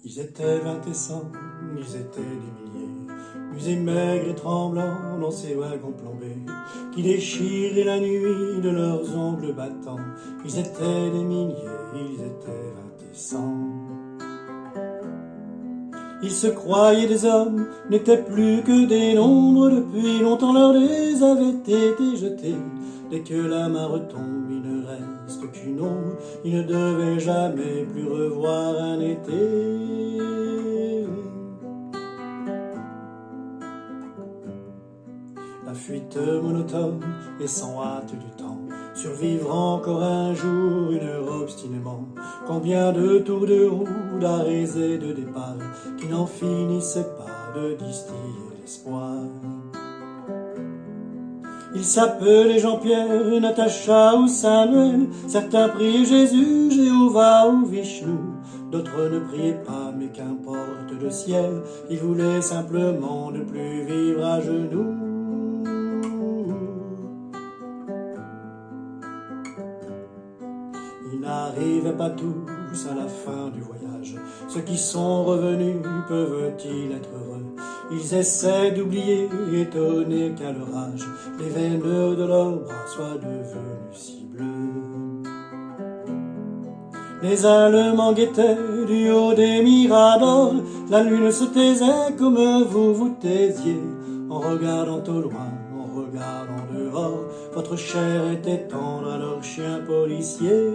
Ils étaient 20 et 100, ils étaient des milliers, musés maigres et tremblants dans ces wagons plombés, qui déchiraient la nuit de leurs ongles battants. Ils étaient des milliers, ils étaient 20 et 100. Ils se croyaient des hommes, n'étaient plus que des nombres, depuis longtemps leurs dés avaient été jetés. Dès que la main retombe, il ne reste qu'une ombre, ils ne devaient jamais plus revoir un été. La fuite monotone et sans hâte du temps, survivre encore un jour, une heure obstinément. Combien de tours de roue, d'arrêts et de départs, qui n'en finissaient pas de distiller l'espoir. Ils s'appelaient Jean-Pierre, Natacha ou Samuel, certains priaient Jésus, Jéhovah ou Vishnu, d'autres ne priaient pas, mais qu'importe le ciel, ils voulaient simplement ne plus vivre à genoux. Ils n'arrivaient pas tous à la fin du voyage. Ceux qui sont revenus peuvent-ils être heureux? Ils essaient d'oublier, étonnés qu'à leur âge, les veines de leurs bras soient devenues si bleues. Les Allemands guettaient du haut des miradors, la lune se taisait comme vous vous taisiez, en regardant au loin, en regardant dehors, votre chair était tendre à leurs chiens policiers.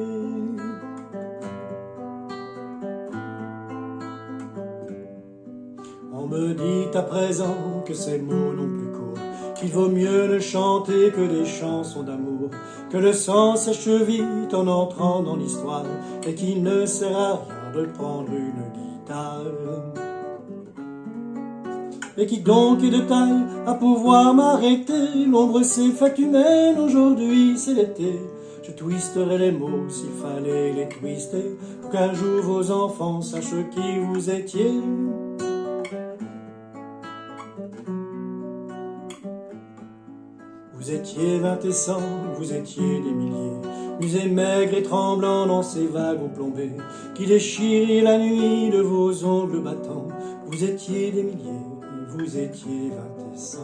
On me dit à présent que ces mots n'ont plus cours, qu'il vaut mieux ne chanter que des chansons d'amour, que le sang sèche vite en entrant dans l'histoire, et qu'il ne sert à rien de prendre une guitare. Et qui donc est de taille à pouvoir m'arrêter? L'ombre s'est faite humaine, aujourd'hui c'est l'été. Je twisterai les mots s'il fallait les twister, pour qu'un jour vos enfants sachent qui vous étiez. Vous étiez 20 et 100, vous étiez des milliers, musés maigres et tremblants dans ces wagons plombés, qui déchiraient la nuit de vos ongles battants. Vous étiez des milliers, vous étiez 20 et 100.